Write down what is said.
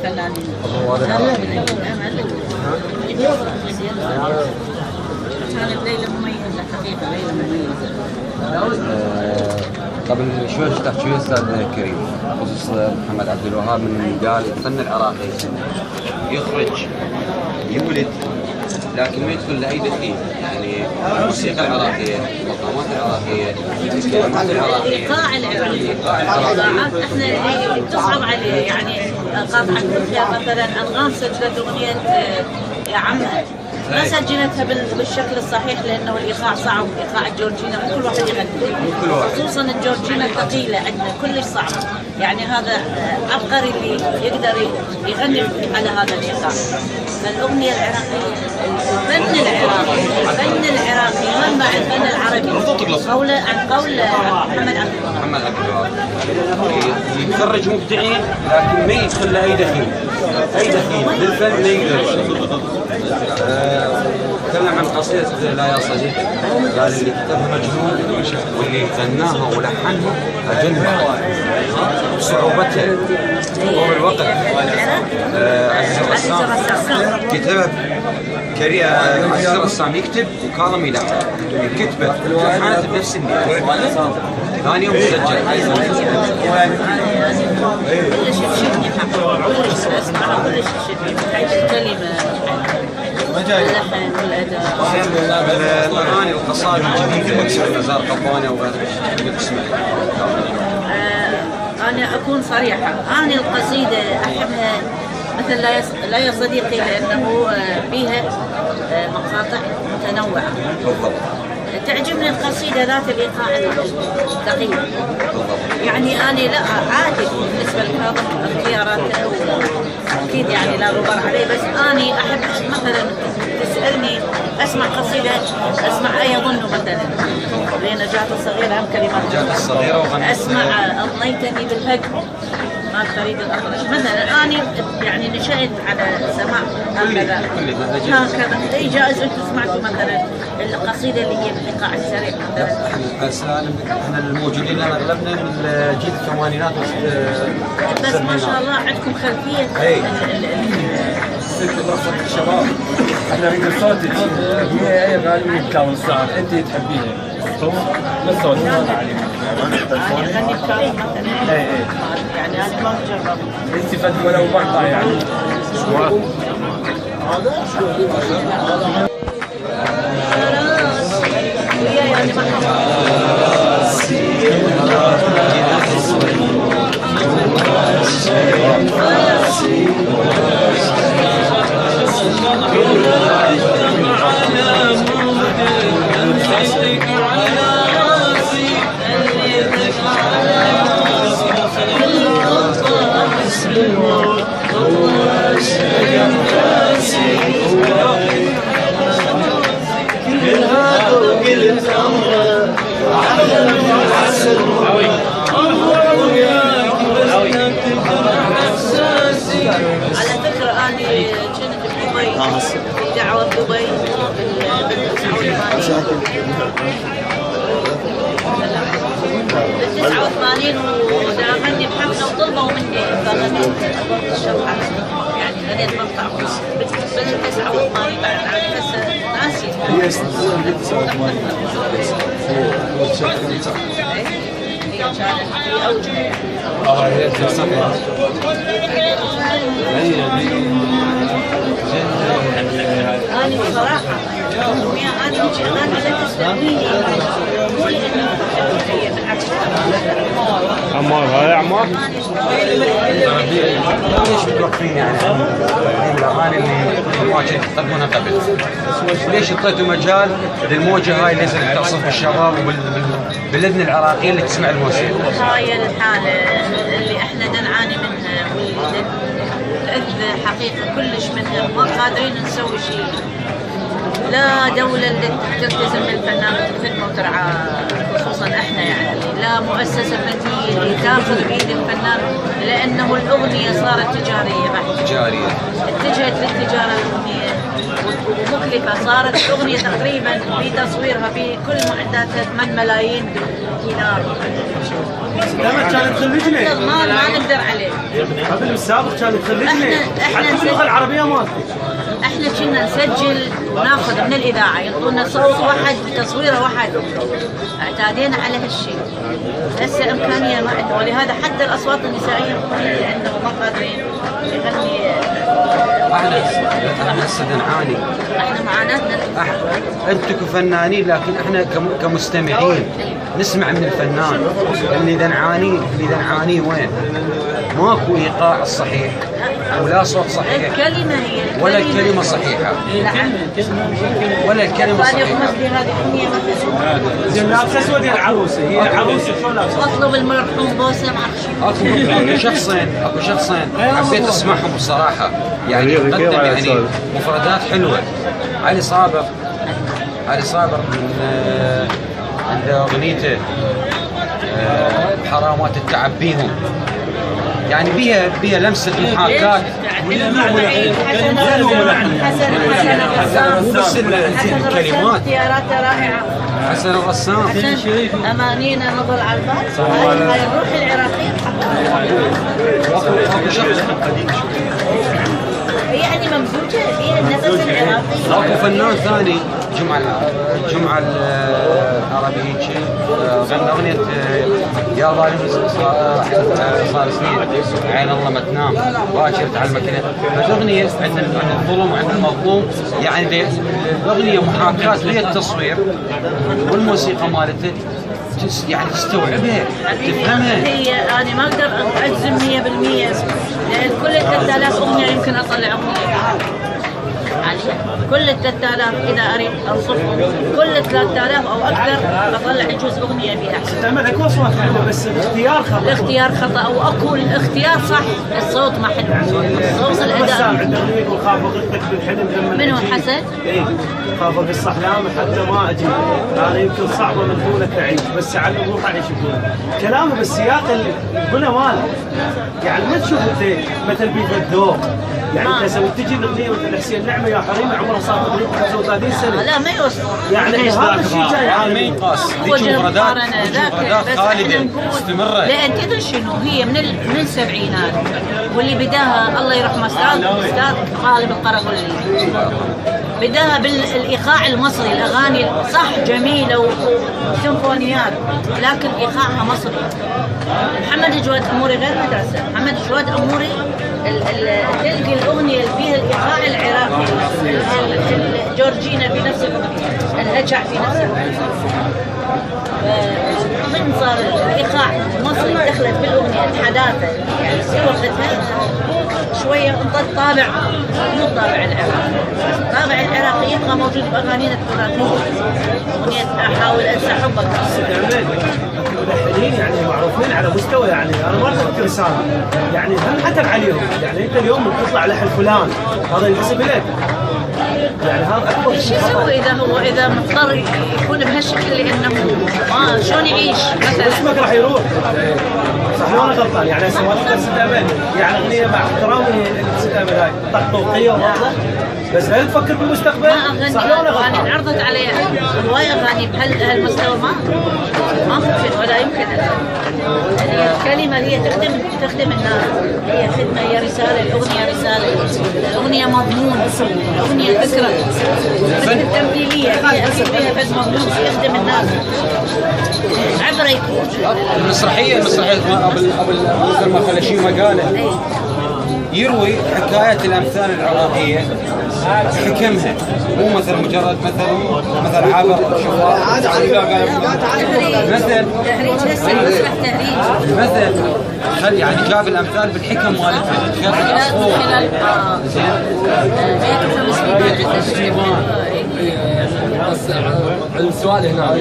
الفنانين. هو هذا العراقي. كانت ليلة مميزة حقيقة، ليلة مميزة. قبل شوي تحكي شوي استاذ كريم خصوص محمد عبد الوهاب من قال الفن العراقي يخرج يولد لكن ما يدخل لاي دخيل، يعني الموسيقى العراقيه، المقامات العراقيه، الكلمات العراقيه، الايقاع العراقي، الايقاعات احنا اللي تصعب عليه، يعني قاطعة مثل مثلا انغام سجلت اغنية يا عمها ما سجلتها بالشكل الصحيح لانه الايقاع صعب، ايقاع الجورجينا مو كل واحد يغني، خصوصا الجورجينا الثقيله عندنا كلش صعبه، يعني هذا عبقري اللي يقدر يغني على هذا الايقاع. فالاغنيه العراقيه، الفن العراقي، الفن العراقي منبع الفن العربي قول عن قول محمد عبد الوهاب. محمد عبد الوهاب يخرج مبدعين لكن ما يدخل لاي دخيل، اي دخيل للفن ما يقدر. تكلم عن قصيدة لا يا صديقي، قال اللي كتبها مجنون واللي غناها ولحنها أجنها بصعوبتها طول الوقت. عزيز الرسام كتبها عزيز الرسام يكتب وكاظم يلحن، كتبت ولحنت بنفس النية، ثاني يوم سجل. كل شيء شدني حقا، كل شيء اسمعه، كل شيء شدني من حيث الكلمة، اللحن والأداء. الأغاني القصائد الجديدة نزار قباني وتسمع. أنا أكون صريحة، أنا القصيدة أحبها مثل لا يا صديقي لأنه فيها مقاطع متنوعة. تعجبني القصيدة ذات الإيقاع الدقيق. يعني أنا لا عادي بالنسبة لكاظم اختياراته أكيد يعني لا غبار عليه، بس أنا أحب مثلا تسألني أسمع قصيدة أسمع أيظن مثلا لنجاة الصغيرة هم كلمات نجاة الصغيرة وغنت أسمع أضنيتني بالهجر مال فريد الأطرش مثلا. أنا يعني نشأت على سماع هكذا أي جائز أنتم سمعتوا مثلا القصيدة اللي هي بالإيقاع السريع مثلا. بس احنا الموجودين لنا اغلبنا من جيل الثمانينات بس ما شاء الله عندكم خلفية. اي برفقة الشباب احنا نريد صوتك هي غالبا بكاظم الساعة انت تحبيها الصوت بالصوت ما عليك. أنا أغني بكاظم مثلا. اي يعني أنا ما مجرب. انت فد ولو مقطع يعني. يعني على فكرة أنا كنت بدبي في دعوة بدبي بال89 ودا أغني بحفلة وطلبوا مني فغنيت أبواب الشوحة، يعني غنيت مقطع بال89 بعد عاد هسه ناسي. كانت في أوجه. أنا بصراحة أنا مش أغاني لا تستهويني قولي إني هي بالعكس. عمار هاي عمار ليش بتوقفين يعني عن الاغاني اللي ما كنت تقدمونها قبل؟ ليش اعطيتوا مجال للموجه هاي اللي نزلت تصف بالشباب وباللبنه العراقيه اللي تسمع الموسيقى؟ هاي الحالة اللي احنا نعاني منها واللي نتأذى حقيقة كلش منها، ما قادرين نسوي شيء. لا دولة اللي تلتزم بالفنان وتخدمه وترعى خصوصا احنا، يعني لا مؤسسة فنية اللي تاخذ بيد الفنان، لانه الاغنية صارت تجارية بحت. تجاريه اتجهت للتجارة الاغنية ومكلفة. صارت الأغنية تقريبا بتصويرها بكل معداتها 8 ملايين دينار. لما كان يخرجنا ما نقدر عليه. قبل السابق كان يخرجنا احنا حتى باللغه العربيه مالته. احنا كنا نسجل وناخذ من الاذاعه يعطونا صوت واحد تصويره واحد. اعتادينا على هالشيء. هسه امكانيه ما عندنا، ولهذا حتى الاصوات النسائيه اللي عندنا ما قادرين يغني. احنا هسه نعاني. احنا معاناتنا انتم كفنانين، لكن احنا كمستمعين نسمع من الفنان اللي نعانيه وين؟ ماكو ايقاع الصحيح ولا صوت صحيح. الكلمه هي ولا الكلمه صحيحه. نعم. ولا الكلمه صحيحه. هذه اغنيه زين لابسه اسود يا العروسه، هي العروسه شلون لابسه؟ اطلب المرحوم بوسه ما اعرف شو. اكو شخصين حبيت اسمعهم بصراحه، يعني قدم يعني مفردات حلوه. علي صابر من عنده اغنيته حرامات التعب بيهم، يعني بيها لمسه محاكاه. مو بس الكلمات. اختياراته رائعه. حسن الرسام. امانينا نظل على البال. هاي الروح العراقيه هي يعني ممزوجه فيها النفس العراقي. اكو فنان ثاني جمعه العربي غنى اغنيه يا ظالم صار سنين عين الله ما تنام باكر تعلمك. الاغنيه عند الظلم وعند المظلوم، يعني الاغنيه محاكاه للتصوير والموسيقى مالته، يعني تستوعبها تفهمها. هي انا ما اقدر اجزم 100%، لان كل 3000 اغنيه يمكن اطلع اغنيه عليها. كل 3000 اذا اريد انصفهم كل 3000 او اكثر اطلع يجوز اغنيه بها. تعمل اكو اصوات حلوه بس الاختيار خطا او اكو الاختيار صح، الصوت ما حلو. الصوت الاداء يقول خاف اغثك بالحلم. منو حسن؟ اي خاف بالصحيان حتى ما اجي، انا يمكن صعبه من دونك اعيش، بس على روح اعيش بدونك. كلامه بالسياق الغنى ماله، يعني ما تشوف انت مثل بيت الذوق. يعني انت تجي الاغنيه مثل حسين نعمه يا حريمه عمرها صار تقريبا 35 سنه. لا ما يوصل. يعني هذا الشيء جاي ما ينقاس. ذيك مفردات خالده مستمره. لان تدري شنو هي من السبعينات، واللي بداها الله يرحمه استاذ غالب القرغلي. بداها بالايقاع المصري، الاغاني صح جميله وسيمفونيات لكن ايقاعها مصري. محمد جواد اموري غير مدرسه. محمد جواد اموري تلقي الاغنيه اللي فيها الايقاع العراقي، الجورجينا في نفس الهجع في نفس من صار الايقاع المصري دخلت بالاغنيه الحداثه، يعني في وقتها شويه انطت طابع مو الطابع العراقي. الطابع العراقي يبقى موجود باغانينا التراثيه. اغنيه احاول انسى حبك ملحنين يعني معروفين على مستوى، يعني انا ما اذكر رساله، يعني هم عتب عليهم. يعني انت اليوم تطلع لحن فلان هذا ينحسب لك، يعني هذا اكبر شو يسوي اذا مضطر يكون بهالشكل، لانه ما شلون يعيش مثلا؟ اسمك راح يروح. صح وانا غلطان؟ يعني هسه ما تقدر تستعمل يعني اغنيه مع احترامي اللي تستعمل هاي طقطوقيه وهذا، بس هل تفكر بالمستقبل؟ ما اغني. صح وانا غلطان؟ اغاني عرضت علي هواي اغاني بهالمستوى ما ممكن ولا يمكن. هي الكلمه هي تخدم الناس، هي خدمه، هي رساله. الاغنيه رساله، الاغنيه مضمون، الاغنيه فكره تمثيليه فيها فد مضمون يخدم الناس. عبره يكون المسرحيه قبل ما خلى شيء مقاله يروي حكاية الأمثال العراقية حكمها، مو مثل مجرد مثل عابر شفاء مثل يعني جاب الأمثال بالحكم مالتها خلال العصفور. زين. السؤال هنا